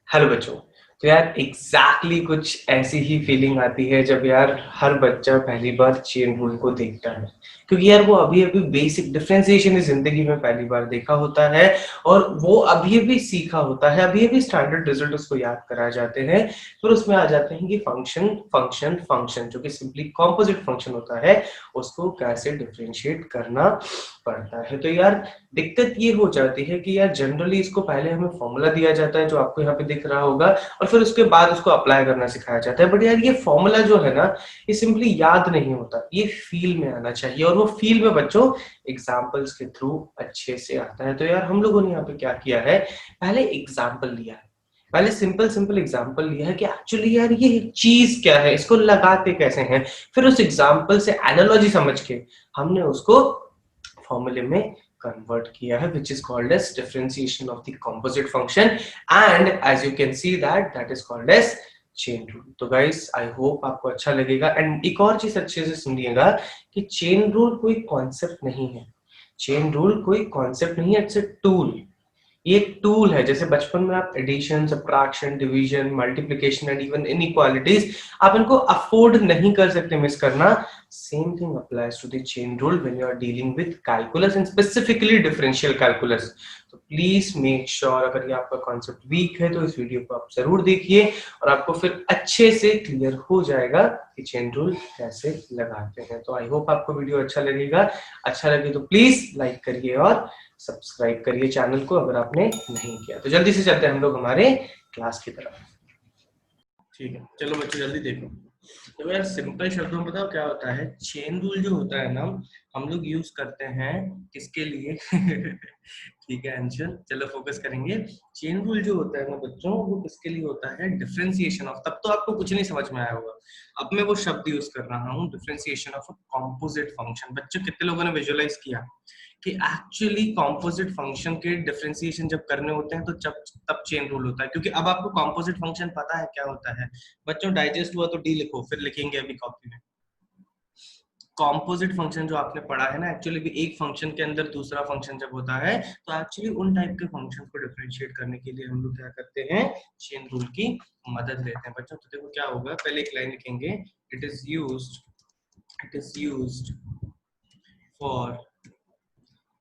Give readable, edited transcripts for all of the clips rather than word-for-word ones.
Hello बच्चों। तो यार कुछ ऐसी ही फीलिंग आती है जब यार हर बच्चा पहली बार चेन रूल को देखता है, क्योंकि यार वो अभी अभी बेसिक डिफरेंशिएशन इस जिंदगी में पहली बार देखा होता है और वो अभी अभी सीखा होता है, अभी अभी स्टैंडर्ड रिजल्ट उसको याद कराए जाते हैं। फिर उसमें आ जाते हैं कि फंक्शन फंक्शन फंक्शन जो कि सिंपली कॉम्पोजिट फंक्शन होता है, उसको कैसे डिफरेंशिएट करना पड़ता है। तो यार दिक्कत ये हो जाती है कि यार जनरली इसको पहले हमें फॉर्मूला दिया जाता है जो आपको यहाँ पे दिख रहा होगा, और फिर उसके बाद उसको अप्लाई करना सिखाया जाता है। बट यार ये फॉर्मूला जो है ना, ये सिंपली याद नहीं होता, ये फील में आना चाहिए, और वो फील में बच्चों एग्जाम्पल्स के थ्रू अच्छे से आता है। तो यार हम लोगों ने यहाँ पे क्या किया है, पहले एग्जाम्पल लिया है, पहले सिंपल सिंपल एग्जाम्पल लिया है कि एक्चुअली यार ये चीज क्या है, इसको लगाते कैसे हैं। फिर उस एग्जाम्पल से एनालॉजी समझ के हमने उसको फॉर्मूले में convert किया है, which is called as differentiation of the composite function, and as you can see that is called as chain rule. तो गाइस आई होप आपको अच्छा लगेगा। एंड एक और चीज अच्छे से सुनिएगा कि चेन रूल कोई कॉन्सेप्ट नहीं है, चेन रूल कोई कॉन्सेप्ट नहीं है, इट्स अ टूल। ये एक टूल है। जैसे बचपन में आप addition, subtraction, division, multiplication and even inequalities आप इनको अफोर्ड नहीं कर सकते मिस करना। Same thing applies to the chain rule when you are dealing with calculus and specifically differential calculus. तो प्लीज मेक श्योर अगर ये आपका कॉन्सेप्ट वीक है तो इस वीडियो को आप जरूर देखिए और आपको फिर अच्छे से क्लियर हो जाएगा कि चेन रूल कैसे लगाते हैं। तो आई होप आपको वीडियो अच्छा लगेगा। अच्छा लगे तो प्लीज लाइक करिए और सब्सक्राइब करिए चैनल को अगर आपने नहीं किया। तो जल्दी से चलते हैं हम लोग हमारे क्लास की तरफ। ठीक है, चलो बच्चों जल्दी देखो। तो यार सिंपल शब्दों में बताओ क्या होता है। चेन रूल जो होता है ना, हम लोग यूज करते हैं किसके लिए ठीक है अंशुल, चलो फोकस करेंगे। चेन रूल जो होता है ना बच्चों, वो किसके लिए होता है, डिफरेंशिएशन ऑफ। तब तो आपको कुछ नहीं समझ में आया होगा, अब मैं वो शब्द यूज कर रहा हूँ, differentiation of a composite function. बच्चों कितने लोगों ने विजुअलाइज किया कि एक्चुअली कॉम्पोजिट फंक्शन के डिफरेंशिएशन जब करने होते हैं तो जब तब चेन रूल होता है, क्योंकि अब आपको कॉम्पोजिट फंक्शन पता है क्या होता है। बच्चों डाइजेस्ट हुआ तो डी लिखो, फिर लिखेंगे अभी कॉपी में। कॉम्पोजिट फंक्शन जो आपने पढ़ा है ना, एक्चुअली भी एक फंक्शन के अंदर दूसरा फंक्शन जब होता है तो एक्चुअली उन टाइप के फंक्शन को डिफरेंशिएट करने के लिए हम लोग क्या करते हैं, चेन रूल की मदद लेते हैं बच्चों। तो देखो क्या होगा, पहले एक लाइन लिखेंगे, it is used for,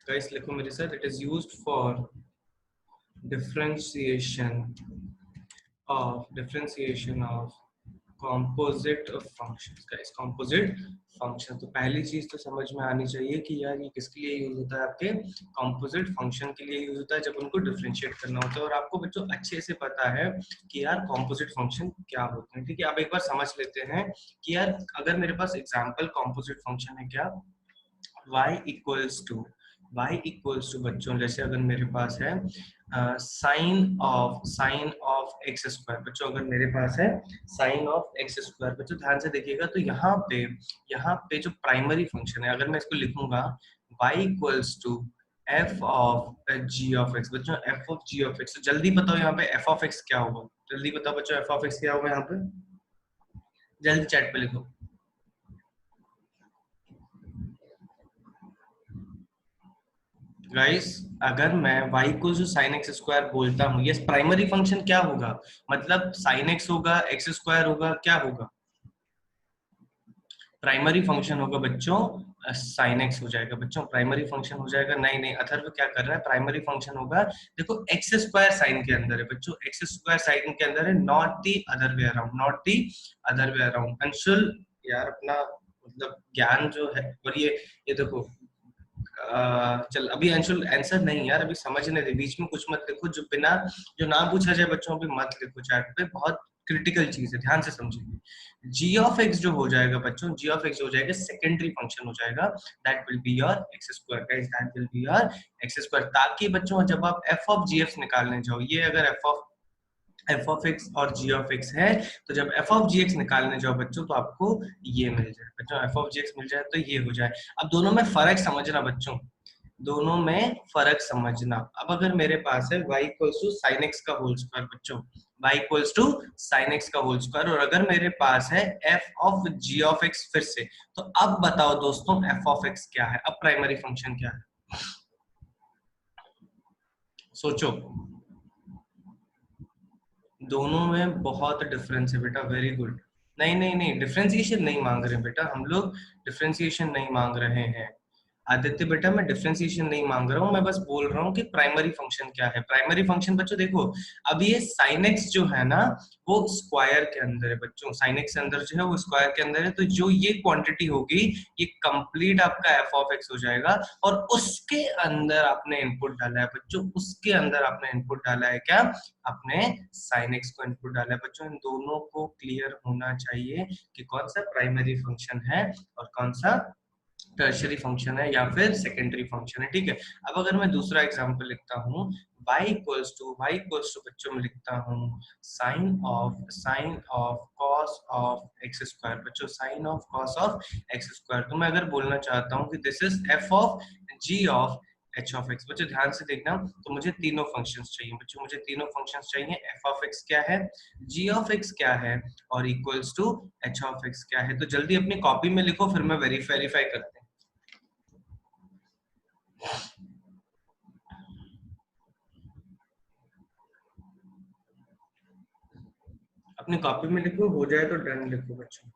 guys लिखो मेरे साथ, it is used for differentiation of composite functions। guys composite function, तो पहली चीज तो समझ में आनी चाहिए कि यार ये किसके लिए यूज होता है, आपके composite function के लिए यूज होता है जब उनको डिफरेंशिएट करना होता है। और आपको बच्चों अच्छे से पता है कि यार composite function क्या होते हैं, ठीक है। अब एक बार समझ लेते हैं कि यार अगर मेरे पास एग्जाम्पल composite function है क्या, y इक्वल्स टू बच्चों, जैसे अगर मेरे पास है साइन ऑफ एक्स स्क्वायर। बच्चों अगर मेरे पास है साइन ऑफ एक्स स्क्वायर, बच्चों ध्यान से देखिएगा तो यहाँ पे जो प्राइमरी फंक्शन है, अगर मैं इसको लिखूंगा y equals to F of G of X. बच्चों F of G of X, तो जल्दी बताओ यहाँ पे एफ ऑफ एक्स क्या होगा, जल्दी बताओ बच्चों एफ ऑफ एक्स क्या होगा यहाँ पे, जल्दी चैट पे लिखो। गाइस अगर मैं y को जो साइन एक्स स्क्वायर बोलता हूँ, ये प्राइमरी फंक्शन क्या होगा, मतलब साइन एक्स होगा, एक्स स्क्वायर होगा, क्या होगा, प्राइमरी फंक्शन होगा बच्चों, साइन एक्स हो जाएगा। बच्चों प्राइमरी फंक्शन हो जाएगा, नहीं नहीं अथर्व क्या कर रहा है, प्राइमरी फंक्शन होगा। देखो एक्स स्क्वायर साइन के अंदर है बच्चों, एक्स स्क्वायर साइन के अंदर है, not the other way around, not the other way around. Anshul यार अपना मतलब ज्ञान जो है, और ये देखो चल अभी अंशुल आंसर नहीं यार, अभी समझने दे, बीच में कुछ मत लिखो जो बिना, जो ना पूछा जाए बच्चों अभी मत लिखो चैट पे, बहुत क्रिटिकल चीज है, ध्यान से समझिए। जी ऑफ एक्स जो हो जाएगा बच्चों, जी ऑफ एक्स हो जाएगा सेकेंडरी फंक्शन हो जाएगा, that will be your x square. Guys that will be your x square, ताकि बच्चों जब आप एफ ऑफ जी एफ निकालने जाओ, ये अगर एफ ऑफ एक्स और जी ऑफ एक्स है, तो जब एफ ऑफ जी एक्स निकालने जाओ बच्चों तो आपको ये मिल जाए बच्चों, एफ ऑफ जी एक्स मिल जाए तो ये हो जाए। अब दोनों में फर्क समझना बच्चों, दोनों में फर्क समझना। अब अगर मेरे पास है y equals to sine x का होल स्क्वायर बच्चों, y equals to sine x का होल स्क्वायर, और अगर मेरे पास है f of g of x फिर से, तो अब बताओ दोस्तों f ऑफ x क्या है, अब प्राइमरी फंक्शन क्या है, सोचो। दोनों में बहुत डिफरेंस है बेटा, वेरी गुड। नहीं नहीं नहीं, डिफरेंशिएशन नहीं मांग रहे बेटा हम लोग, डिफरेंशिएशन नहीं मांग रहे हैं आदित्य बेटा, मैं डिफरेंशिएशन नहीं मांग रहा हूँ, मैं बस बोल रहा हूँ कि प्राइमरी फंक्शन क्या है। प्राइमरी फंक्शन बच्चों देखो, अब ये sin x जो है ना, वो स्क्वायर के अंदर है बच्चों, sin x के अंदर जो है वो स्क्वायर के अंदर है, तो जो ये क्वांटिटी होगी ये कंप्लीट आपका f ऑफ x हो जाएगा, और उसके अंदर आपने इनपुट डाला है बच्चों, उसके अंदर आपने इनपुट डाला है क्या, आपने sin x को इनपुट डाला है बच्चों। इन दोनों को क्लियर होना चाहिए कि कौन सा प्राइमरी फंक्शन है और कौन सा टर्शियरी फंक्शन है या फिर सेकेंडरी फंक्शन है, ठीक है। अब अगर मैं दूसरा एग्जांपल लिखता हूँ, y इक्वल्स टू बच्चों में लिखता हूँ sine of cos of x square बच्चों, sine of cos of x square. तो मैं अगर बोलना चाहता हूँ कि this is F of G of H of X, बच्चों ध्यान से देखना, तो मुझे तीनों फंक्शंस चाहिए बच्चों, मुझे तीनों फंक्शंस चाहिए, एफ ऑफ एक्स क्या है, जी ऑफ एक्स क्या है, और equals to h of x क्या है। तो जल्दी अपनी कॉपी में लिखो, फिर मैं वेरीफाई करते हैं। अपनी कॉपी में लिखो, हो जाए तो डन लिखो बच्चों।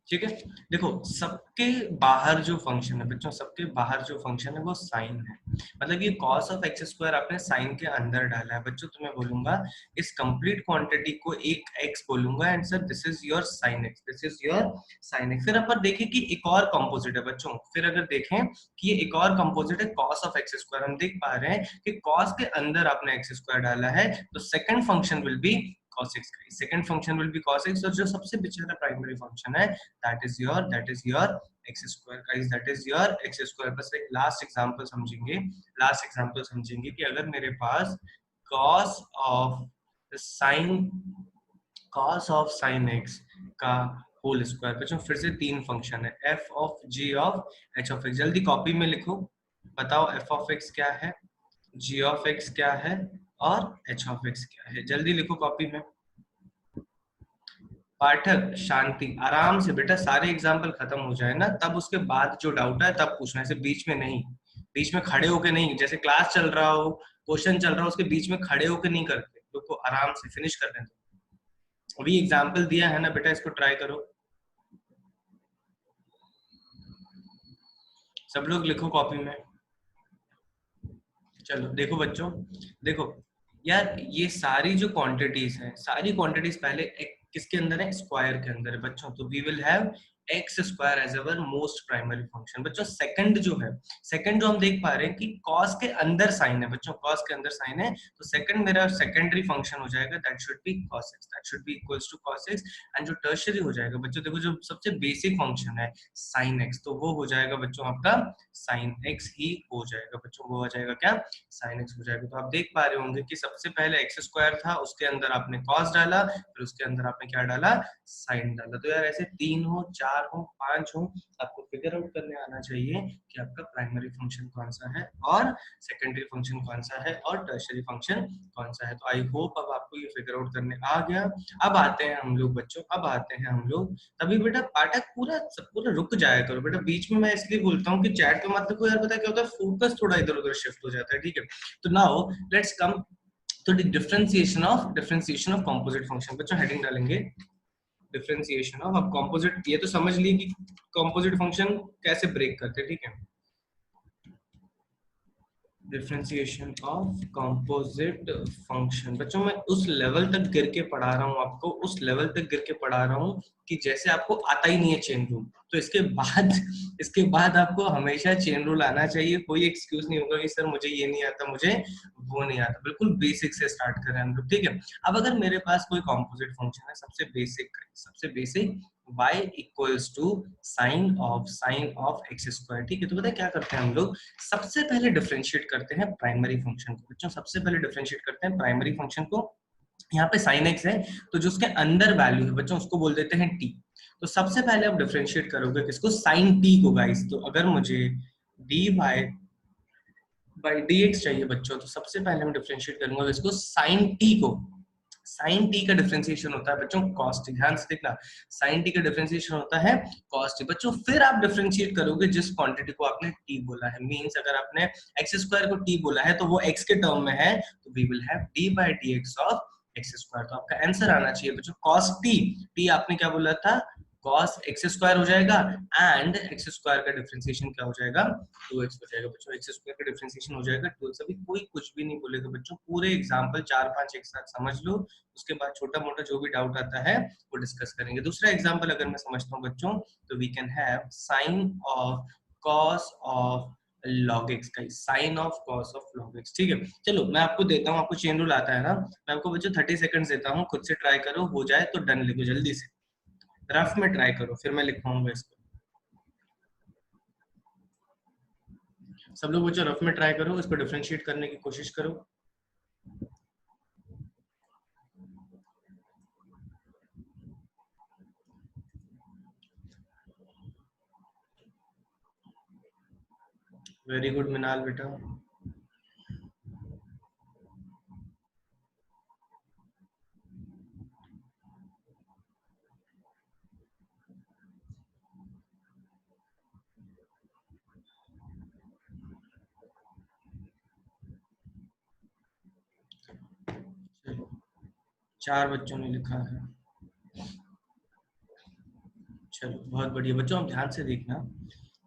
ठीक है, देखो सबके बाहर जो फंक्शन है बच्चों, सबके बाहर जो फंक्शन है वो साइन है, मतलब ये कॉस ऑफ एक्स स्क्वायर आपने साइन के अंदर डाला है बच्चों। तो मैं बोलूंगा इस कंप्लीट क्वांटिटी को एक एक्स बोलूंगा, and sir this is your sine x, this is your sine x. फिर अपन देखें कि एक और कंपोजिट है बच्चों, फिर अगर देखें कि ये एक और कंपोजिट है कॉस ऑफ एक्स स्क्वायर, हम देख पा रहे हैं कि कॉस के अंदर आपने एक्स स्क्वायर डाला है, तो second function will be cos x, second function will be cos x, और जो सबसे बेचारा प्राइमरी फंक्शन है that is your x square guys, that is your x square। बस एक लास्ट एग्जांपल समझेंगे कि अगर मेरे पास cos of sin x का होल स्क्वायर, बच्चों फिर से तीन फंक्शन है, f of g of h of x, जल्दी कॉपी में लिखो, बताओ f ऑफ x क्या है, g ऑफ x क्या है, और h ऑफ x क्या है, जल्दी लिखो कॉपी में। पाठक शांति, आराम से बेटा, सारे एग्जाम्पल खत्म हो जाए ना, तब उसके बाद जो डाउट है तब पूछना, ऐसे बीच में नहीं, बीच में खड़े होके नहीं, जैसे क्लास चल रहा हो, क्वेश्चन चल रहा हो, उसके बीच में खड़े होके नहीं करते, लोग को आराम से फिनिश कर दें। अभी एग्जाम्पल दिया है ना बेटा, इसको ट्राई करो, सब लोग लिखो कॉपी में। चलो देखो बच्चों, देखो यार, ये सारी जो क्वांटिटीज हैं, सारी क्वांटिटीज पहले किसके अंदर है, स्क्वायर के अंदर है बच्चों, तो we will have x square as our most primary function बच्चों। सेकंड जो है, सेकंड जो हम देख पा रहे हैं कि कॉस के अंदर साइन है बच्चों, कॉस के अंदर साइन है, तो सेकंड मेरा सेकेंडरी फंक्शन हो जाएगा, that should be cos x, that should be equals to cos x. And जो टर्शियरी हो जाएगा बच्चों, देखो जो सबसे बेसिक फंक्शन है साइन एक्स, तो वो हो जाएगा बच्चों आपका साइन एक्स ही हो जाएगा बच्चों, वो हो जाएगा क्या, साइन एक्स हो जाएगा। तो आप देख पा रहे होंगे कि सबसे पहले एक्स स्क्वायर था, उसके अंदर आपने कॉस डाला, फिर उसके अंदर आपने क्या डाला, साइन डाला। तो यार ऐसे 3 हो, 4 हो, 5 हो, आपको फिगर आउट करने आना चाहिए कि आपका प्राइमरी फंक्शन कौन सा है और सेकेंडरी फंक्शन कौन सा है और टर्शियरी फंक्शन कौन सा है। तो आई होप अब आपको ये फिगर आउट करने आ गया। अब आते हैं हम लोग बच्चों, अब आते हैं हम लोग, तभी बेटा पाठक पूरा रुक जाया करो बेटा, बीच में मैं इसलिए बोलता हूँ कि चैट पे मत देखो यार, पता क्या होता है, फोकस थोड़ा इधर उधर शिफ्ट हो जाता है, ठीक है। तो नाउ लेट्स कम तो डिफरेंशिएशन ऑफ कंपोजिट फंक्शन, बच्चों हेडिंग डालेंगे डिफरेंशिएशन ऑफ, अब कंपोजिट ये तो समझ ली कि कंपोजिट फंक्शन कैसे ब्रेक करते हैं, ठीक है। डिफरेंशिएशन ऑफ कंपोजिट फंक्शन, बच्चों मैं उस लेवल तक गिर के पढ़ा रहा हूँ आपको, उस लेवल तक गिर के पढ़ा रहा हूँ कि जैसे आपको आता ही नहीं है चेन रूल, तो इसके बाद आपको हमेशा चेन रूल आना चाहिए, कोई एक्सक्यूज नहीं होगा कि सर मुझे ये नहीं आता, मुझे वो नहीं आता, बिल्कुल बेसिक से स्टार्ट करें हम लोग, ठीक है। अब अगर मेरे पास कोई कंपोजिट फंक्शन है, सबसे basic y equals to sine of x square, ठीक है। तो पता है क्या करते हैं हम लोग, सबसे पहले डिफरेंशिएट करते हैं प्राइमरी फंक्शन को बच्चों, सबसे पहले डिफरेंशिएट करते हैं प्राइमरी फंक्शन को। यहाँ पे साइन एक्स है, तो जो उसके अंदर वैल्यू है बच्चों उसको बोल देते हैं टी। तो सबसे पहले आप डिफरेंशिएट करोगे किसको, साइन टी को गाइस। तो अगर मुझे डी बाई डी एक्स चाहिए बच्चों, तो सबसे पहले मैं डिफरेंशिएट करूंगा इसको साइन टी को, साइन टी का डिफरेंशिएशन होता है बच्चों कॉस टी, ध्यान से देखना, साइन टी का डिफरेंशिएशन होता है कॉस टी बच्चों। फिर आप डिफरेंशिएट करोगे जिस क्वांटिटी को आपने टी बोला है, मींस अगर आपने एक्स स्क्वायर को टी बोला है तो वो एक्स के टर्म में है, तो we will have d by d x of x square. तो आपका आंसर आना चाहिए बच्चों कॉस टी, टी आपने क्या बोला था cos x स्क्वायर हो जाएगा, एंड x स्क्वायर का डिफरेंशिएशन क्या हो जाएगा 2x हो जाएगा बच्चों, x स्क्वायर का डिफरेंशिएशन हो जाएगा 2x। अभी कोई कुछ भी नहीं बोलेगा बच्चों, पूरे एग्जांपल 4-5 एक साथ समझ लो, उसके बाद छोटा मोटा जो भी डाउट आता है वो डिस्कस करेंगे। दूसरा एग्जांपल अगर मैं समझता हूँ बच्चों, तो we can have sine of cos of log x का, sine of cos of log x, ठीक है। चलो मैं आपको देता हूँ, आपको चेन रूल आता है ना, मैं आपको बच्चों 30 सेकंड्स देता हूँ, खुद से ट्राई करो, हो जाए तो डन लिखो जल्दी से, रफ में ट्राई करो, फिर मैं लिखवाऊंगा इसको। सब लोग बच्चों रफ में ट्राई करो, इसको डिफरेंशिएट करने की कोशिश करो। वेरी गुड मिनाल बेटा। चलो 4 बच्चों ने लिखा है, चलो बहुत बढ़िया बच्चों। आप ध्यान से देखना,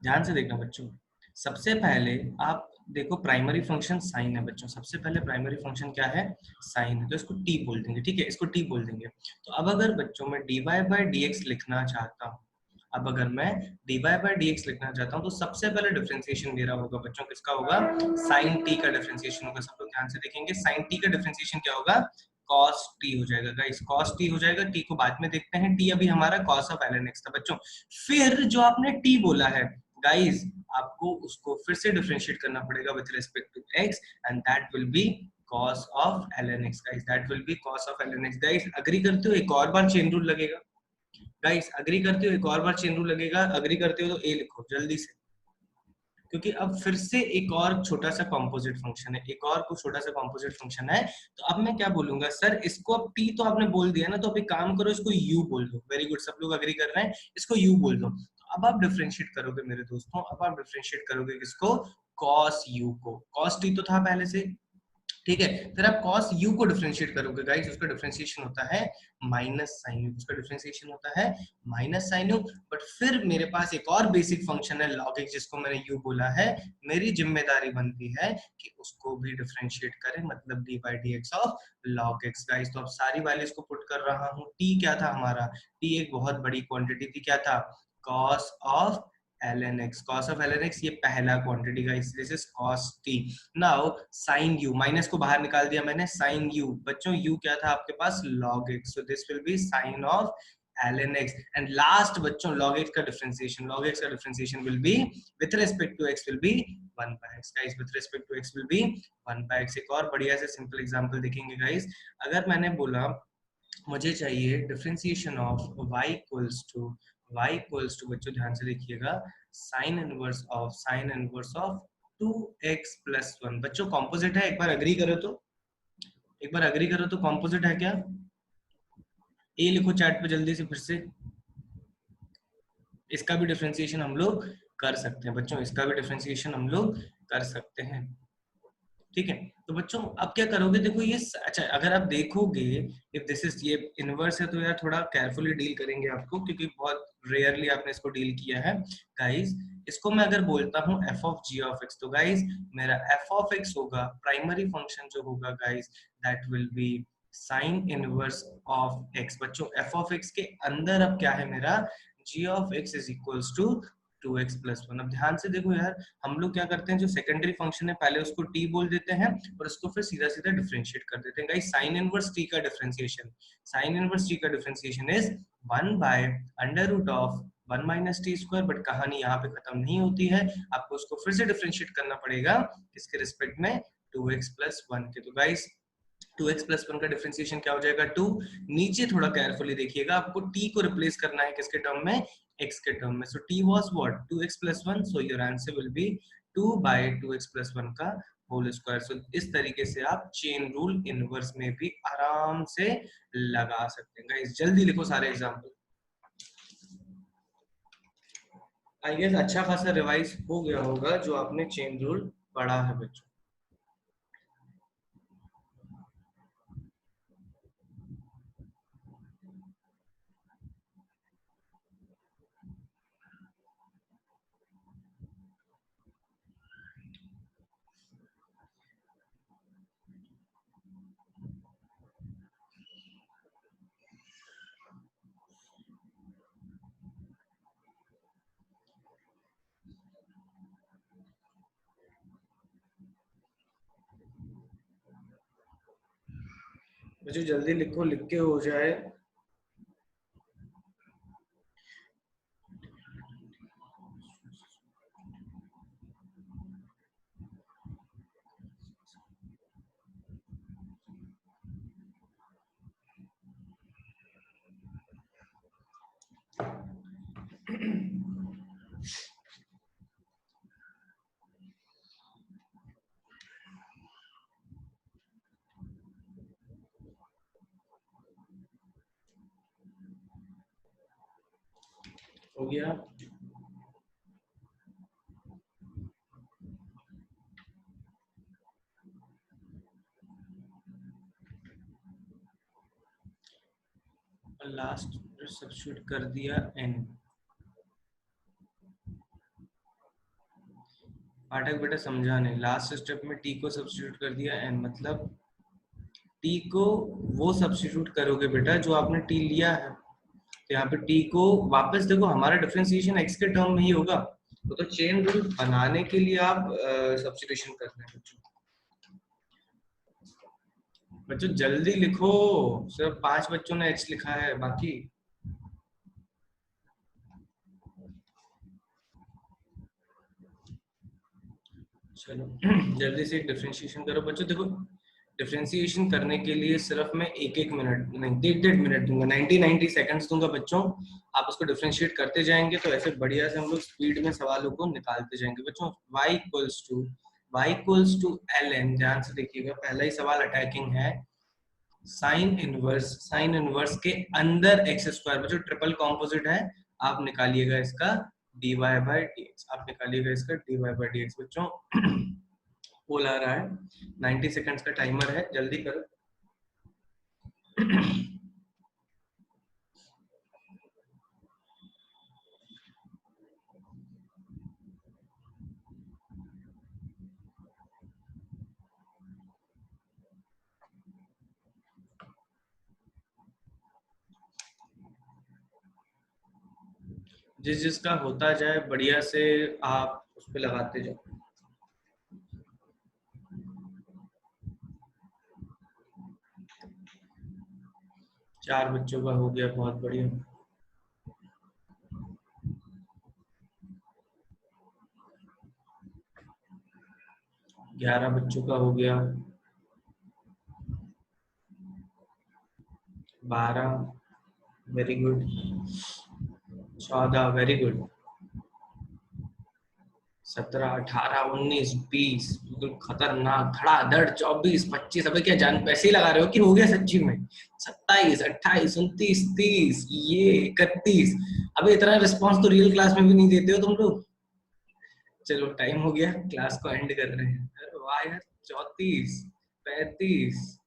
ध्यान से देखना बच्चों। सबसे पहले आप देखो प्राइमरी फंक्शन साइन है बच्चों, सबसे पहले प्राइमरी फंक्शन क्या है साइन है, तो इसको टी बोल देंगे, ठीक है, इसको टी बोल देंगे। तो अब अगर बच्चों मैं dy बाय dx लिखना चाहता हूँ, अब अगर मैं dy बाय dx लिखना चाहता हूँ, तो सबसे पहले डिफरेंशिएशन मेरा होगा बच्चों किसका होगा, साइन टी का डिफरेंशिएशन होगा। सब लोग ध्यान से देखेंगे, साइन टी का डिफरेंशिएशन क्या होगा cos t हो जाएगा गाइस, cos t हो जाएगा, t को बाद में देखते हैं, t अभी हमारा cos ऑफ ln x था बच्चों। फिर जो आपने t बोला है गाइस, आपको उसको फिर से डिफरेंशिएट करना पड़ेगा with respect to x, and that will be cos of ln x guys, that will be cos of ln x guys. Agree करते हो, एक और बार चेन रूल लगेगा गाइस, अग्री करते हो, एक और बार चेन रूल लगेगा, अग्री करते हो तो a लिखो जल्दी से, क्योंकि अब फिर से एक और छोटा सा कॉम्पोजिट फंक्शन है, एक और कुछ छोटा सा कॉम्पोजिट फंक्शन है। तो अब मैं क्या बोलूंगा सर, इसको अब t तो आपने बोल दिया ना, तो अब एक काम करो, इसको u बोल दो। वेरी गुड, सब लोग अग्री कर रहे हैं, इसको u बोल दो। तो अब आप डिफरेंशिएट करोगे मेरे दोस्तों, अब आप डिफरेंशिएट करोगे किसको, cos u को, cos t तो था पहले से, ठीक है। फिर आप cos u को डिफरेंशिएट करोगे गाइस, उसका डिफरेंशिएशन होता है माइनस साइन u, उसका डिफरेंशिएशन होता है माइनस साइन u। बट फिर मेरे पास एक और बेसिक फंक्शन है log x, जिसको मैंने u बोला है, मेरी जिम्मेदारी बनती है कि उसको भी डिफरेंशिएट करें, मतलब d by D x of log x guys. तो अब सारी वैल्यूज को पुट कर रहा हूँ, t क्या था हमारा, t एक बहुत बड़ी क्वांटिटी थी, क्या था cos of ln x, cos of ln x ये पहला quantity guys, this is cos t। Now sin u, minus को बाहर निकाल दिया मैंने, sin u बच्चों, u क्या था आपके पास log x, so this will be sin of ln x, and last बच्चों log x का डिफरेंशिएशन, log x का differentiation will be with respect to x will be 1 by x guys, with respect to x will be 1 by x। एक और बढ़िया से simple example देखेंगे guys, अगर मैंने बोला मुझे चाहिए differentiation of y equals to बच्चों ध्यान से देखिएगा, sign inverse of 2x plus 1। बच्चों कॉम्पोजिट है, एक बार अग्री करो तो, एक बार अग्री करो तो, कॉम्पोजिट है क्या, ए लिखो चैट पे जल्दी से फिर से। इसका भी डिफरेंशिएशन हम लोग कर सकते हैं बच्चों, इसका भी डिफरेंशिएशन हम लोग कर सकते हैं, ठीक है। तो बच्चों अब क्या करोगे, देखो ये अच्छा, अगर आप देखोगे इफ दिस इज ये इनवर्स है, तो यार थोड़ा केयरफुली डील करेंगे आपको, क्योंकि बहुत रेयरली आपने इसको डील किया है गाइस। इसको मैं अगर बोलता हूँ f of g of x, तो गाइस मेरा f ऑफ x होगा प्राइमरी फंक्शन जो होगा guys, that will be sine inverse of x। बच्चों f ऑफ x के अंदर अब क्या है मेरा, g of x is equals to 2x plus 1। अब ध्यान से देखो यार, हम लोग क्या करते हैं, जो सेकेंडरी फंक्शन है पहले उसको t बोल देते हैं और उसको फिर सीधा सीधा डिफरेंशिएट कर देते हैं गाइस। साइन इनवर्स t का डिफरेंशिएशन, साइन इनवर्स t का differentiation is 1 by under root of 1 minus t square. But कहानी यहाँ पे खत्म नहीं होती है, आपको उसको फिर से डिफरेंशिएट करना पड़ेगा किसके रिस्पेक्ट में, 2x प्लस 1 के। तो गाइस 2x प्लस 1 का डिफरेंशिएशन क्या हो जाएगा 2। नीचे थोड़ा केयरफुली देखिएगा, आपको t को रिप्लेस करना है किसके टर्म में, x के टर्म में। सो t was what 2x plus 1, so your answer will be 2/2x+1 का होल स्क्वायर। सो इस तरीके से आप चेन रूल इनवर्स में भी आराम से लगा सकते हैं। गाइस जल्दी लिखो सारे एग्जांपल। आई गेस अच्छा खासा रिवाइज हो गया होगा जो आपने चेन रूल पढ़ा है बच्चों। बच्चों जल्दी लिखो, लिख के हो जाए। हो गया। लास्ट सब्स्टिट्यूट कर दिया n। पाठक बेटा समझा नहीं, लास्ट स्टेप में t को सब्स्टिट्यूट कर दिया n मतलब t को वो सब्स्टिट्यूट करोगे बेटा जो आपने t लिया है। तो यहाँ पे t को वापस देखो, हमारा डिफरेंशिएशन x के टर्म में ही होगा। तो चेन रूल बनाने के लिए आप सब्स्टिट्यूशन कर रहे हैं बच्चों। बच्चों जल्दी लिखो, सिर्फ 5 बच्चों ने h लिखा है, बाकी चलो जल्दी से डिफरेंशिएशन करो बच्चों। देखो डिफरेंशिएशन करने के लिए सिर्फ मैं 1-1 मिनट नहीं 1.5 मिनट दूंगा, 90 सेकंड्स दूंगा बच्चों। आप उसको डिफरेंशिएट करते जाएंगे तो ऐसे बढ़िया से हम लोग स्पीड में सवालों को निकालते जाएंगे बच्चों। y इक्वल्स टू ln, ध्यान से देखिएगा, पहला ही सवाल अटैकिंग है। साइन इनवर्स के अंदर एक्स स्क्वायर, बच्चों ट्रिपल कॉम्पोजिट है। आप निकालिएगा इसका dy बाई dx, आप निकालिएगा इसका dy बाई dx बच्चों। पोल आ रहा है, 90 सेकंड्स का टाइमर है, जल्दी करो। जिस जिसका होता जाए बढ़िया से आप उस पर लगाते जाओ। चार बच्चों का हो गया, बहुत बढ़िया। 11 बच्चों का हो गया, 12 वेरी गुड, 14 वेरी गुड, 17 18 19 20 बिल्कुल खतरनाक धड़ाधड़, 24 25, अबे क्या जान पैसे ही लगा रहे हो कि हो गया सच्ची में? 27 28 29 30 ये 31। अबे इतना रिस्पांस तो रियल क्लास में भी नहीं देते हो तुम लोग। चलो टाइम हो गया, क्लास को एंड कर रहे हैं। अरे वाह यार, 34 35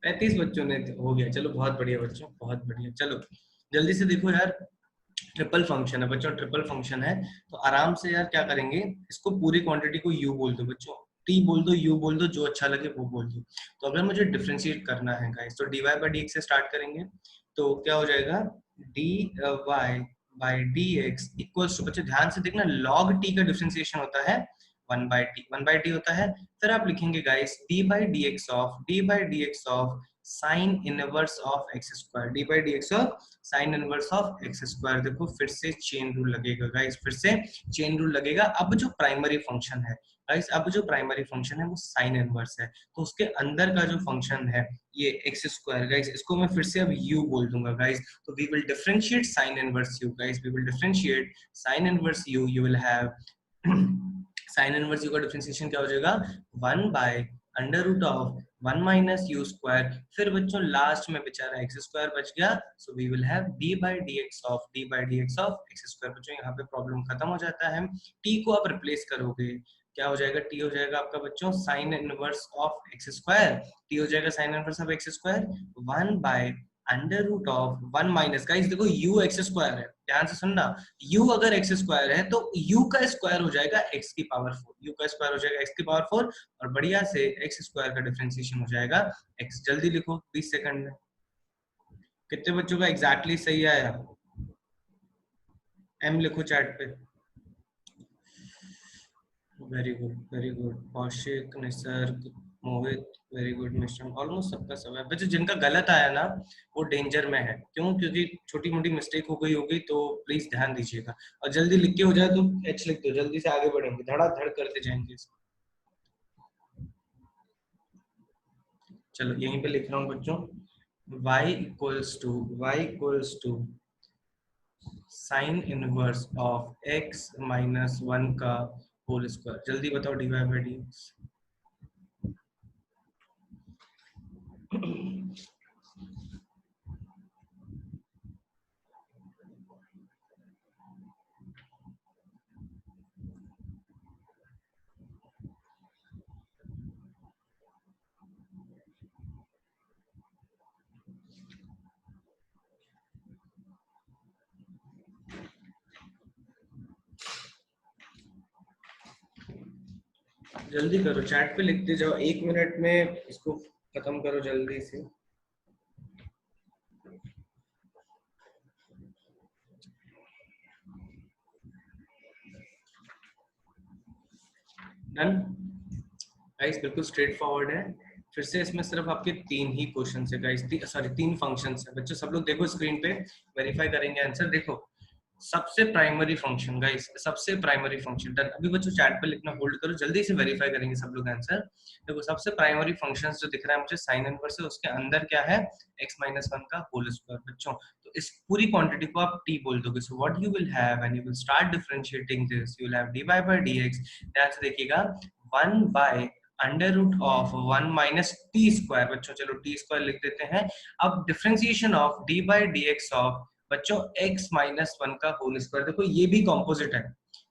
35 बच्चों ने हो गया। चलो बहुत बढ़िया बच्चों, बहुत बढ़िया। चलो जल्दी से देखो यार, ट्रिपल फंक्शन है बच्चों, ट्रिपल फंक्शन है तो आराम से यार क्या करेंगे, इसको पूरी क्वांटिटी को u बोल दो बच्चों, t बोल दो, u बोल दो, जो अच्छा लगे वो बोल दो। तो अगर मुझे डिफरेंशिएट करना है गाइस तो dy बाई dx से स्टार्ट करेंगे। तो क्या हो जाएगा, dy by dx equals to, बच्चों ध्यान से देखना, log t का डिफरेंशिएशन होता है 1/t होता है। फिर आप लिखेंगे guys d by dx of sine inverse of x square, D by D x of sine inverse of x square. देखो फिर से चेन रूल लगेगा गाइस, फिर से चेन रूल लगेगा। अब जो प्राइमरी फंक्शन है गाइस, अब जो प्राइमरी फंक्शन है वो साइन इनवर्स है, तो उसके अंदर का जो फंक्शन है ये एक्स स्क्वायर गाइस, इसको मैं फिर से अब u बोल दूंगा गाइस। तो we will differentiate sine inverse u guys, we will differentiate sine inverse u, you will have sine inverse u का डिफरेंशिएशन क्या हो जाएगा 1 by under root of 1 minus u square, फिर बच्चों लास्ट में बेचारा एक्स स्क्वायर बच गया, so we will have d by D x of x square. बच्चों यहाँ पे प्रॉब्लम खत्म हो जाता है। टी को आप रिप्लेस करोगे, क्या हो जाएगा, टी हो जाएगा आपका बच्चों sine inverse of x square, t हो जाएगा sine inverse of x square 1 by under root of 1 minus, guys देखो u एक्स स्क्वायर है, ध्यान से सुनना, u अगर एक्स स्क्वायर है तो u का स्क्वायर हो जाएगा x की पावर 4, u का स्क्वायर हो जाएगा x की पावर 4 और बढ़िया से x स्क्वायर का डिफरेंशिएशन हो जाएगा x। जल्दी लिखो 20 सेकंड में। कितने बच्चों का एग्जैक्टली सही आया, m लिखो चैट पे। वेरी गुड कौशिक, निसर्ग, मोहित, वेरी गुड मिश्रम, ऑलमोस्ट सबका सब है। बच्चों जिनका गलत आया ना वो डेंजर में है, क्यों, क्योंकि छोटी मोटी मिस्टेक हो गई होगी, तो प्लीज ध्यान दीजिएगा और जल्दी लिख के हो जाए तो एच लिख दो, जल्दी से आगे बढ़ेंगे, धड़ाधड़ करते जाएंगे इसको। चलो यहीं पे लिख रहा हूँ बच्चों, y equals to sine inverse of x minus 1 का होल स्क्वायर। जल्दी बताओ dy बाई डी एक्स। जल्दी करो, चैट पे लिखते जाओ, 1 मिनट में इसको खत्म करो जल्दी से। डन गाइस, बिल्कुल स्ट्रेट फॉरवर्ड है। फिर से इसमें सिर्फ आपके 3 ही क्वेश्चन है गाइस, सॉरी 3 फंक्शंस है बच्चों। सब लोग देखो स्क्रीन पे, वेरीफाई करेंगे आंसर। देखो सबसे प्राइमरी फंक्शन गाइस, सबसे प्राइमरी फंक्शन डन। अभी बच्चों चैट पे लिखना होल्ड करो, जल्दी से वेरीफाई करेंगे सब लोग आंसर। देखो सबसे प्राइमरी फंक्शंस जो दिख रहा है मुझे साइन इनवर्स है, उसके अंदर क्या है x माइनस 1 का होल स्क्वायर। बच्चों तो इस पूरी क्वांटिटी को आप t बोल दोगे, so what you will have when you will start differentiating this, you will have dy by dx, ध्यान से देखिएगा 1 by under root of 1 minus t square. बच्चों चलो टी स्क्वायर लिख देते हैं। अब differentiation of d by D x of बच्चों x माइनस 1 का होल स्क्वायर। देखो ये भी कॉम्पोजिट है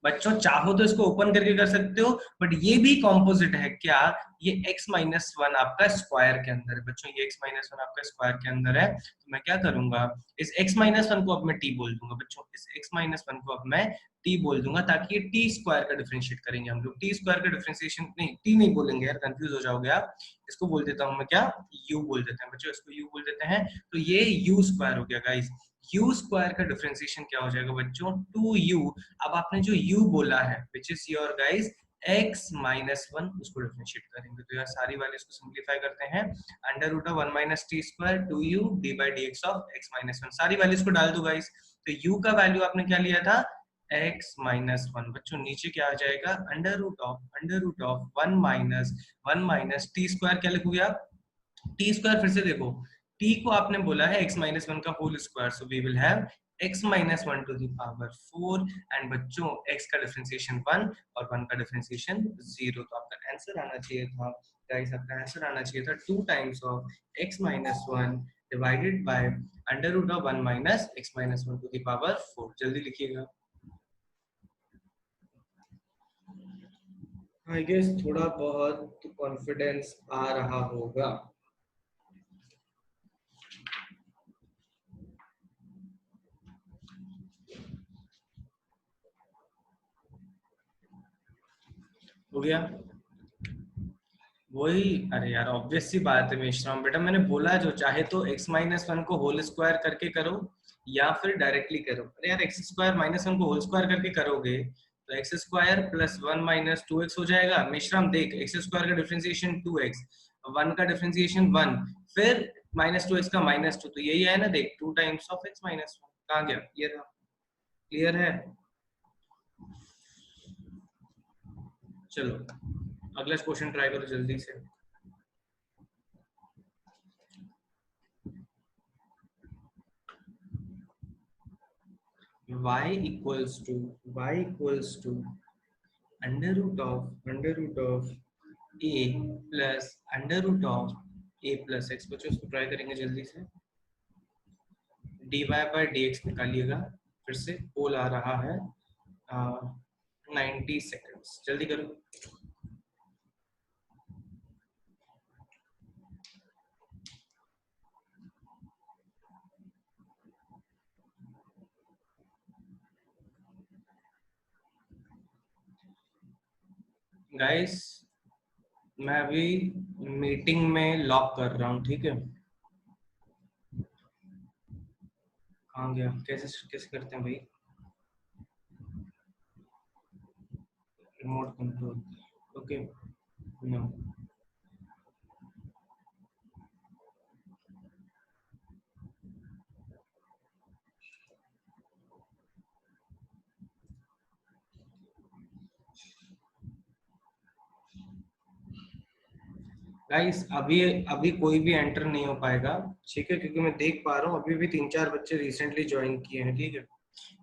बच्चों, चाहो तो इसको ओपन करके कर सकते हो, बट ये भी कॉम्पोजिट है क्या, ये x माइनस 1 आपका स्क्वायर के अंदर है। बच्चों ये x माइनस 1 आपका स्क्वायर के अंदर है, तो मैं क्या करूंगा, इस x माइनस 1 को अब मैं t बोल दूंगा। बच्चों इस x माइनस 1 को अब मैं t बोल दूंगा, ताकि ये t स्क्वायर का डिफरेंशिएट करेंगे हम लोग। t स्क्वायर का डिफरेंशिएशन नहीं, t नहीं बोलेंगे यार, कंफ्यूज हो जाओगे आप। इसको बोल देता हूं मैं क्या, u बोल देते हैं बच्चों, इसको u बोल देते हैं। तो ये u स्क्वायर हो गया गाइस। u स्क्वायर का डिफरेंशिएशन क्या हो जाएगा बच्चों, 2u। अब आपने जो u बोला है which is your guys x minus 1, उसको डिफरेंशिएट करेंगे। तो यार सारी वैल्यूज को सिंपलीफाई करते हैं, under root of 1 minus t square 2u d by D x of x minus 1, सारी वैल्यूज को डाल दो गाइस। तो u का वैल्यू आपने क्या लिया था x माइनस 1। बच्चों नीचे क्या आ जाएगा, under root of 1 minus t square, क्या लिखोगे आप, टी स्क्वायर। फिर से देखो t को आपने बोला है x माइनस 1 का whole square, so we will have x minus 1 to the power 4 and बच्चों x का डिफरेंशिएशन 1 और 1 का डिफरेंशिएशन 0। तो आपका आंसर आना चाहिए था गाइस, आपका आंसर आना चाहिए था 2 times of x minus 1 divided by under root of 1 minus x minus 1 to the power 4। जल्दी लिखिएगा। आई गेस थोड़ा बहुत कॉन्फिडेंस आ रहा होगा। हो गया वही, अरे यार ऑब्वियस सी बात है मेश्राम बेटा, मैंने बोला जो चाहे तो x माइनस 1 को होल स्क्वायर करके करो या फिर डायरेक्टली करो। अरे यार x स्क्वायर माइनस 1 को होल स्क्वायर करके करोगे तो x square plus 1 minus 2x हो जाएगा। मेश्राम देख, x स्क्वायर का डिफरेंशिएशन 2x, 1 का डिफरेंशिएशन 1, फिर माइनस 2x का माइनस 2, तो यही है ना, देख 2 टाइम्स ऑफ x माइनस 1 कहाँ गया, ये रहा। क्लियर है, चलो अगला क्वेश्चन ट्राई करो जल्दी से। y equals to under root of A plus under root of A plus x. बच्चों इसको ट्राई करेंगे जल्दी से। dy बाई डी एक्स निकालिएगा। फिर से पोल आ रहा है 90 सेकेंड्स, जल्दी करो। गाइस मैं अभी मीटिंग में लॉक कर रहा हूँ, ठीक है? कहाँ गया? कैसे कैसे करते हैं भाई? Remote control, okay. No guys, अभी अभी कोई भी एंटर नहीं हो पाएगा, ठीक है? क्योंकि मैं देख पा रहा हूँ अभी भी 3-4 बच्चे रिसेंटली ज्वाइन किए हैं, ठीक है?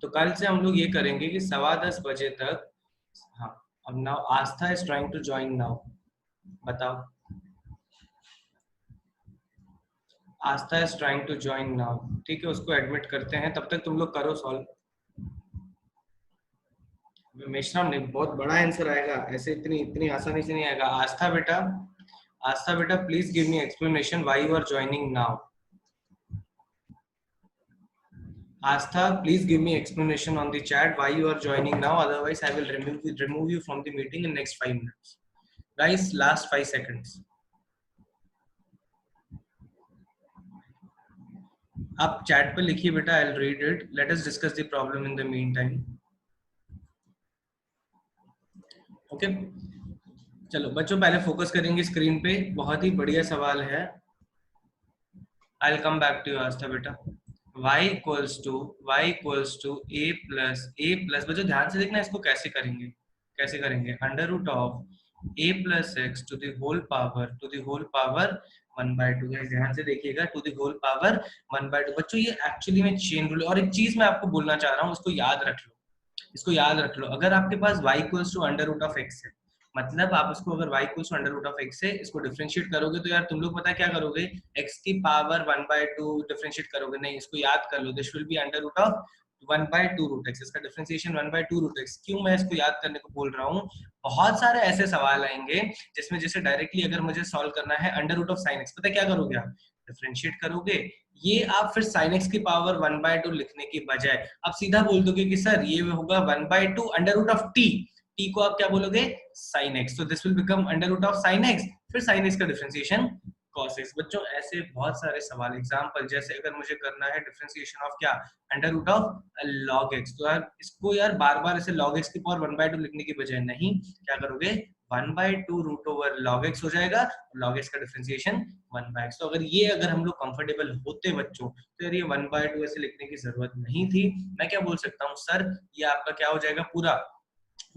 तो कल से हम लोग ये करेंगे कि 10:15 बजे तक। हाँ, अब now Aastha is trying to join now. बताओ। Aastha is trying to join now, ठीक है? उसको एडमिट करते हैं, तब तक तुम लोग करो सॉल्व। मेश्राम नहीं, बहुत बड़ा आंसर आएगा, ऐसे इतनी इतनी आसानी से नहीं आएगा। आस्था बेटा please give me explanation why you are joining now. Astha, please give me explanation on the chat why you are joining now. Otherwise, I will remove you from the meeting in next 5 minutes. Guys, last 5 seconds. आप chat पे लिखिए बेटा, I'll read it. Let us discuss the problem in the meantime. Okay. चलो बच्चों, पहले focus करेंगे screen पे। बहुत ही बढ़िया सवाल है। I'll come back to you, Astha बेटा। y equals to a plus बच्चों ध्यान से देखना, इसको कैसे करेंगे? कैसे करेंगे? Under root of a plus x to the whole power 1/2। ध्यान से देखिएगा, टू द होल पावर 1/2। बच्चों ये एक्चुअली में चेन रूल है। और एक चीज मैं आपको बोलना चाह रहा हूँ, उसको याद रख लो, इसको याद रख लो। अगर आपके पास y equals to under root of x है, मतलब आप इसको अगर y equals to under root of x है, इसको डिफरेंशिएट करोगे, तो यार तुम लोग पता क्या करोगे? x की पावर 1/2 डिफरेंशिएट करोगे। नहीं, इसको याद कर लो, this will be under root of 1/2 root X. इसका डिफरेंशिएशन 1/2 रूट एक्स। क्यों मैं इसको याद करने को बोल रहा हूँ? बहुत सारे ऐसे सवाल आएंगे जिसमें जैसे डायरेक्टली अगर मुझे सॉल्व करना है under root of sine x, पता क्या करोगे आप? डिफरेंशिएट करोगे। ये आप फिर sin x की पावर 1/2 लिखने की बजाय आप सीधा बोल दोगे कि सर ये होगा 1/2 under root of t। t को आप क्या बोलोगे? sin x। तो this will become under root of sin x, फिर sin x का डिफरेंशिएशन cos x। बच्चों ऐसे बहुत सारे सवाल, एग्जांपल जैसे अगर मुझे करना है डिफरेंशिएशन ऑफ क्या? Under root of log x, तो यार इसको यार बार बार ऐसे log x की पावर 1/2 लिखने की बजाय नहीं क्या करोगे? 1/2 रूट ओवर log x हो जाएगा, log x का डिफरेंशिएशन 1/x। तो अगर हम लोग कंफर्टेबल होते बच्चों, तो यार ये 1/2 ऐसे लिखने की जरूरत नहीं थी। मैं क्या बोल सकता हूँ? सर ये आपका क्या हो जाएगा पूरा?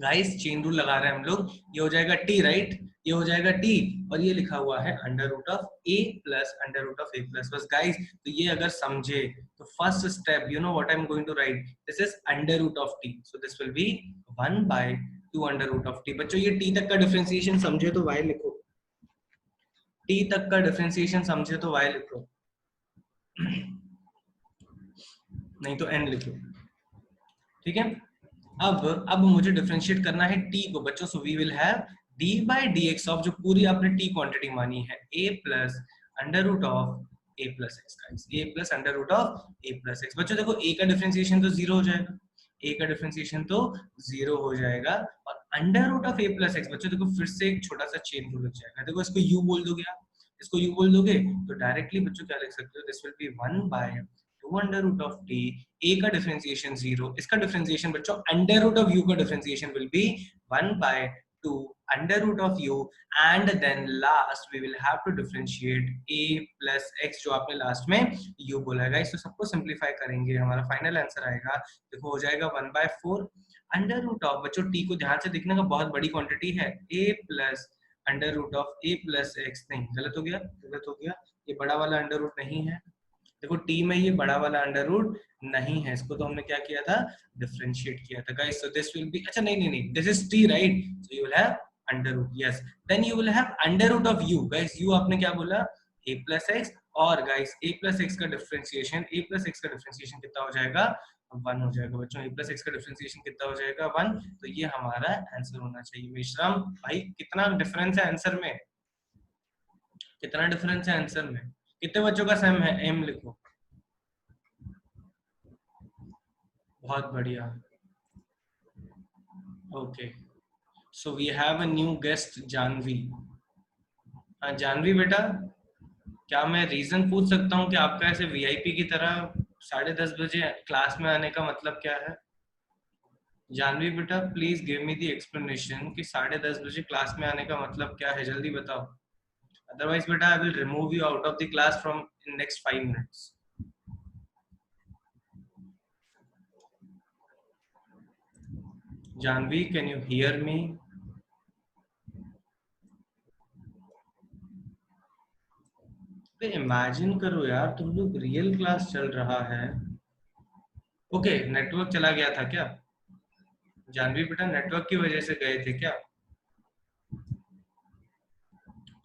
गाइस चेन रूल लगा रहे हैं हम लोग, ये हो जाएगा t, राइट? ये हो जाएगा t, और ये लिखा हुआ है under root of a plus under root of a plus. बस गाइस, तो ये अगर समझे तो first step, you know what I am going to write, this is under root of t, so this will be 1/2 under root of t। बच्चों ये t तक का डिफरेंशिएशन समझे तो y लिखो, t तक का डिफरेंशिएशन समझे तो y लिखो, नहीं तो n लिखो, ठीक है? अब मुझे डिफरेंशिएट करना है t को बच्चों, so we will have d by D x of जो पूरी आपने t क्वांटिटी मानी है a plus under root of a plus x का a plus under root of a plus x. बच्चों देखो a का डिफरेंशिएशन तो जीरो हो जाएगा, a का डिफरेंशिएशन तो जीरो हो जाएगा, और under root of a plus x बच्चों देखो फिर से एक छोटा सा चेन रूल लग जाएगा। देखो इसको u बोल दोगे आप, इसको u बोल दोगे तो डायरेक्टली बच्चों क्या लिख सकते हो? This will be 1/2 under root of t, a का डिफरेंशिएशन जीरो, इसका डिफरेंशिएशन बच्चों अंडर रूट ऑफ u का differentiation will be 1/2 under root of u, and then last we will have to differentiate a plus x, जो आपने last में u बोला है। इसको सबको सिंप्लीफाई करेंगे, हमारा फाइनल आंसर आएगा, देखो हो जाएगा 1/4 अंडर रूट ऑफ, बच्चों t को ध्यान से देखने का, बहुत बड़ी क्वांटिटी है, a plus under root of a plus x। नहीं, गलत हो गया, ये बड़ा वाला अंडर रूट नहीं है, देखो टी में ये बड़ा वाला अंडर रूट नहीं है, इसको तो हमने क्या किया था, डिफरेंशिएट किया था guys. So this will be, अच्छा नहीं नहीं नहीं, this is t right, so you will have under root, yes, then you will have under root of u guys. U आपने क्या बोला, a प्लस एक्स, और गाइस a प्लस एक्स का differentiation, a plus x का differentiation कितना हो जाएगा, 1 हो जाएगा बच्चों। a प्लस एक्स का डिफरेंशिएशन कितना हो जाएगा, 1। तो ये हमारा आंसर होना चाहिए। मेश्राम भाई कितना डिफरेंस है आंसर में, कितना डिफरेंस है आंसर में, कितने बच्चों का सेम है, एम लिखो। बहुत बढ़िया, okay. So we have a new guest, Janvi. हाँ जानवी बेटा, क्या मैं रीजन पूछ सकता हूँ कि आपका ऐसे वीआईपी की तरह 10:30 बजे क्लास में आने का मतलब क्या है? जानवी बेटा please give me the explanation कि 10:30 बजे क्लास में आने का मतलब क्या है, जल्दी बताओ। अदरवाइज बेटा I will remove you out of the class from in next 5 minutes. Janvi can you hear me? Imagine करो यार, तुम लोग रियल क्लास चल रहा है। ओके, नेटवर्क चला गया था क्या? जानवी बेटा नेटवर्क की वजह से गए थे क्या?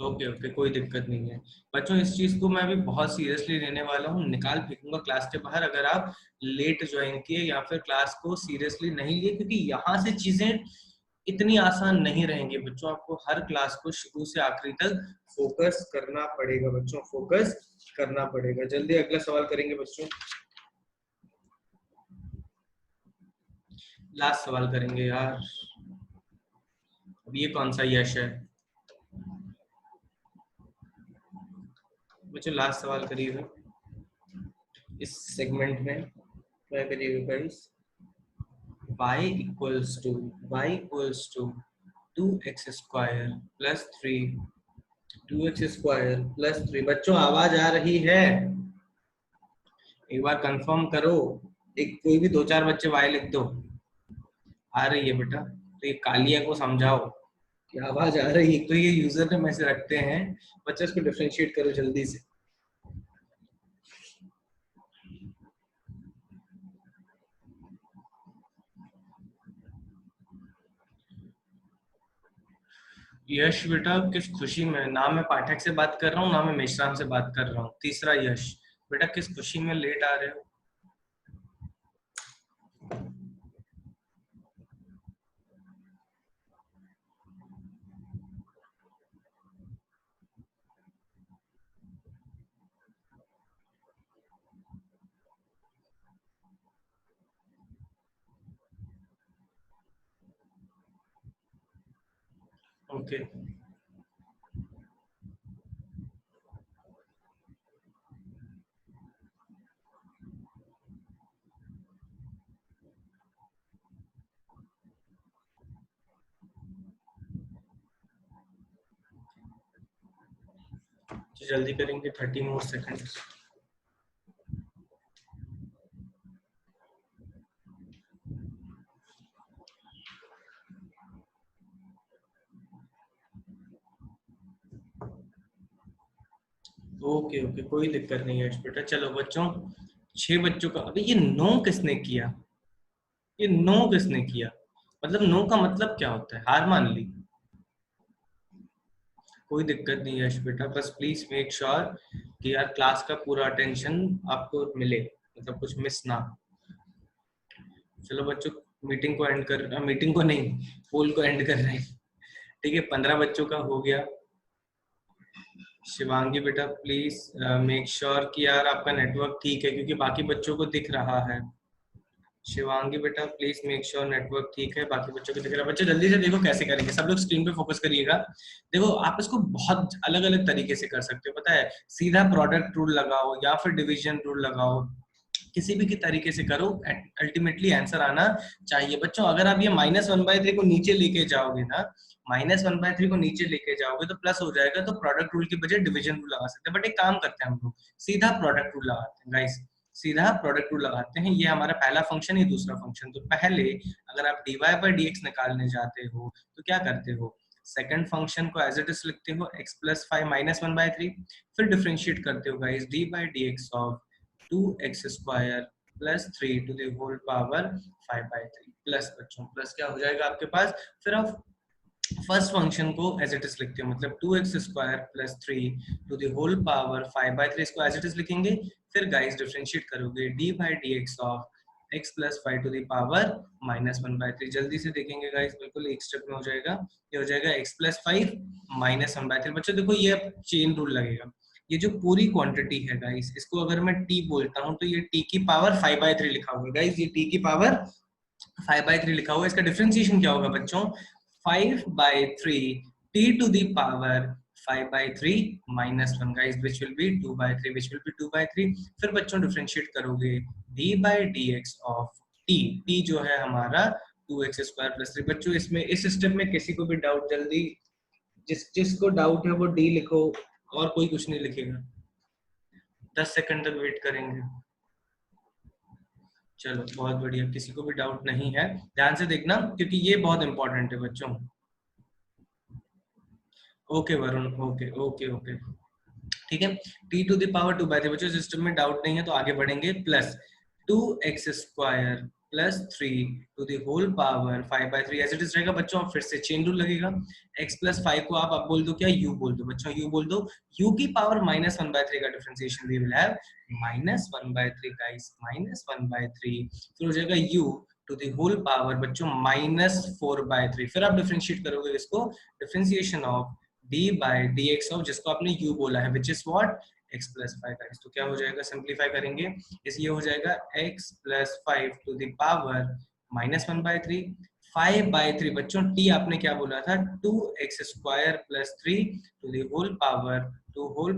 ओके ओके, कोई दिक्कत नहीं है बच्चों। इस चीज को मैं अभी बहुत सीरियसली लेने वाला हूँ, निकाल फेंकूंगा क्लास के बाहर अगर आप लेट ज्वाइन किए या फिर क्लास को सीरियसली नहीं लिए, क्योंकि यहाँ से चीजें इतनी आसान नहीं रहेंगी बच्चों। आपको हर क्लास को शुरू से आखिरी तक फोकस करना पड़ेगा बच्चों, फोकस करना पड़ेगा। जल्दी अगला सवाल करेंगे बच्चों, लास्ट सवाल करेंगे यार। अब ये कौन सा यश है बच्चों, लास्ट सवाल करिएगा इस सेगमेंट में, क्या करिएगा guys. y equals to 2x square plus 3, 2x square plus 3। बच्चों आवाज आ रही है? एक बार कंफर्म करो, एक कोई भी 2-4 बच्चे y लिख दो। आ रही है बेटा, तो ये कालिया को समझाओ कि आवाज आ रही है, तो ये यूजर ने मैसेज रखते हैं। बच्चे इसको डिफरेंशिएट करो जल्दी से। यश बेटा किस खुशी में, ना मैं पाठक से बात कर रहा हूँ ना मैं मेश्राम से बात कर रहा हूँ। तीसरा यश बेटा, किस खुशी में लेट आ रहे हो? ओके तो जल्दी करेंगे, 30 मोर सेकंड्स। ओके ओके, कोई दिक्कत नहीं है बेटा। चलो बच्चों, 6 बच्चों का, अभी ये नो किसने किया, ये नो किसने किया, मतलब नो का मतलब क्या होता है, हार मान ली? कोई दिक्कत नहीं है यश बेटा, बस प्लीज मेक श्योर कि यार क्लास का पूरा अटेंशन आपको मिले, मतलब कुछ मिस ना। चलो बच्चों, मीटिंग को एंड कर, मीटिंग को नहीं, पोल को एंड कर रहे हैं। ठीक है, 15 बच्चों का हो गया। शिवांगी बेटा प्लीज मेक श्योर कि यार आपका नेटवर्क ठीक है, क्योंकि बाकी बच्चों को दिख रहा है। शिवांगी बेटा प्लीज मेक श्योर नेटवर्क ठीक है, बाकी बच्चों को दिख रहा है। बच्चों जल्दी से देखो कैसे करेंगे, सब लोग स्क्रीन पे फोकस करिएगा। देखो आप इसको बहुत अलग अलग तरीके से कर सकते हो, पता है, सीधा प्रोडक्ट रूल लगाओ या फिर डिवीजन रूल लगाओ, किसी भी की तरीके से करो, अल्टीमेटली आंसर आना चाहिए। बच्चों अगर आप ये -1/3 को नीचे लेके जाओगे ना, -1/3 को नीचे लेके जाओगे तो प्लस हो जाएगा, तो प्रोडक्ट रूल की बजाय डिवीजन रूल लगा सकते हैं। बट एक काम करते हैं हम लोग, सीधा प्रोडक्ट रूल लगाते हैं गाइस, सीधा प्रोडक्ट रूल लगाते हैं। ये हमारा पहला फंक्शन, ये दूसरा फंक्शन। तो पहले अगर आप dy/dx निकालने जाते हो तो क्या करते हो, सेकंड फंक्शन को एज इट इज लिखते हो x + 5 -1/3, फिर डिफरेंशिएट करते हो guys dy/dx of 2x square plus 3 to the whole power 5/3 plus बच्चों प्लस क्या हो जाएगा आपके पास, फिर आप फर्स्ट फंक्शन को एज इट इज लिखते हो, मतलब 2x square plus 3 to the whole power 5/3 इसको एज इट इज लिखेंगे। फिर गाइस डिफरेंशिएट करोगे d by D x of x plus 5 to the power -1/3। जल्दी से देखेंगे गाइस, बिल्कुल एक स्टेप में हो जाएगा। ये हो जाएगा x प्लस 5 -1/3। बच्चों देखो ये चेन रूल लगेगा, ये जो पूरी क्वांटिटी है गाइस, इसको अगर मैं t बोलता हूँ तो ये t की पावर 5/3 लिखा होगा गाइस, ये t की पावर 5/3 लिखा हुआ है। इसका डिफरेंशिएशन क्या होगा बच्चों, 5/3 t to the power 5/3 -1 guys, which will be 2/3, which will be 2/3। फिर बच्चों डिफरेंशिएट करोगे d by dx of t जो है हमारा 2x स्क्वायर प्लस 3। बच्चों इसमें इस स्टेप में किसी को भी डाउट, जल्दी जिसको डाउट है वो d लिखो, और कोई कुछ नहीं लिखेगा। 10 सेकंड तक वेट करेंगे। चलो बहुत बढ़िया, किसी को भी डाउट नहीं है, ध्यान से देखना क्योंकि ये बहुत इंपॉर्टेंट है बच्चों। Okay Varun, okay okay okay ठीक है। t टू द पावर 2/3 बच्चों, सिस्टम में डाउट नहीं है तो आगे बढ़ेंगे। Plus 2x square plus 3 to the whole power 5/3 as it is रहेगा बच्चों। फिर से चेन रूल लगेगा, x प्लस 5 को आप बोल दो क्या, u बोल दो बच्चों, u बोल दो। u की पावर -1/3 का differentiation we will have -1/3 guys, -1/3। फिर हो जाएगा u to the whole power बच्चों -4/3। फिर आप डिफरेंशिएट करोगे इसको, differentiation of d by dx of जिसको आपने u बोला है, which is what x plus 5 guys. तो क्या हो जाएगा, सिंपलीफाई करेंगे इस, ये हो जाएगा x plus 5 to the power -1/3 5/3 बच्चों। t आपने क्या बोला था, 2x square plus 3 to the whole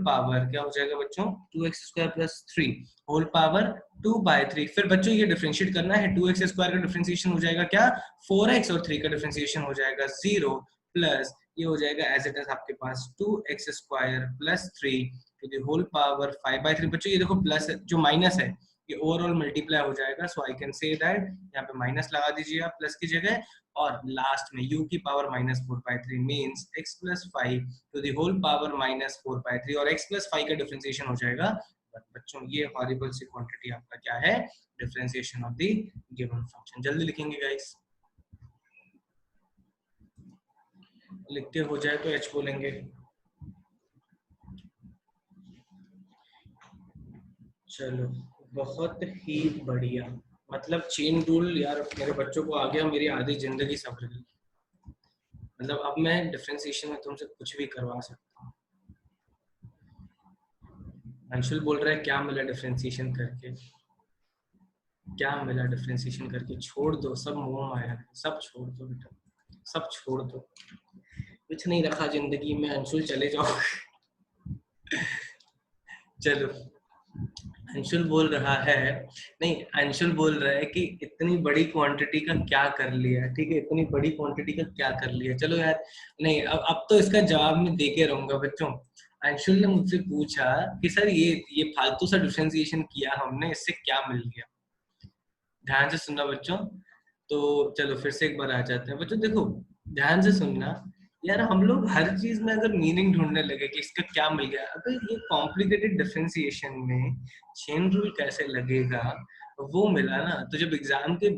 power क्या हो जाएगा बच्चों, 2x square plus 3 whole power 2/3। फिर बच्चों ये डिफरेंशिएट करना है, 2x स्क्वायर का डिफरेंशिएशन हो जाएगा क्या, 4x, और 3 का डिफरेंशिएशन हो जाएगा 0, प्लस ये हो जाएगा एज इट इज आपके पास 2x square plus 3 to the whole power 5/3। बच्चों ये देखो प्लस जो माइनस है ये ओवरऑल मल्टीप्लाई हो जाएगा, सो आई कैन से दैट यहाँ पे माइनस लगा दीजिए आप प्लस की जगह, और लास्ट में u की power -4/3 means x plus 5 to the whole power -4/3, और x प्लस 5 का डिफरेंशिएशन हो जाएगा। बट बच्चों ये हॉरिबल सी क्वांटिटी आपका क्या है, differentiation of the given function. जल्दी लिखेंगे गाइस, लिखते हो जाए तो h बोलेंगे। चलो बहुत ही बढ़िया, मतलब चेन रूल यार मेरे बच्चों को आ गया, मेरी आधी जिंदगी सफर गई। मतलब अब मैं डिफरेंशिएशन में तुमसे कुछ भी करवा सकता हूँ। अंशुल बोल रहा है क्या मिला डिफरेंशिएशन करके, क्या मिला डिफरेंशिएशन करके, छोड़ दो सब मोह माया है, सब छोड़ दो बेटा, सब छोड़ दो, कुछ नहीं रखा जिंदगी में। अंशुल चले जाओ चलो अंशुल बोल रहा है, नहीं अंशुल बोल रहा है कि इतनी बड़ी क्वांटिटी का क्या कर लिया, ठीक है, इतनी बड़ी क्वांटिटी का क्या कर लिया। चलो यार नहीं, अब तो इसका जवाब मैं दे के रहूंगा बच्चों। अंशुल ने मुझसे पूछा कि सर ये फालतू सा डिफरेंशिएशन किया हमने, इससे क्या मिल गया। ध्यान से सुनना बच्चों, तो चलो फिर से एक बार आ जाते हैं बच्चों, देखो ध्यान से सुनना यार। हम लोग हर चीज में अगर मीनिंग ढूंढने लगे कि इसका क्या मिल गया, अगर ये कॉम्प्लिकेटेड डिफरेंशिएशन में चेन रूल कैसे लगेगा वो मिला ना, तो जब एग्जाम के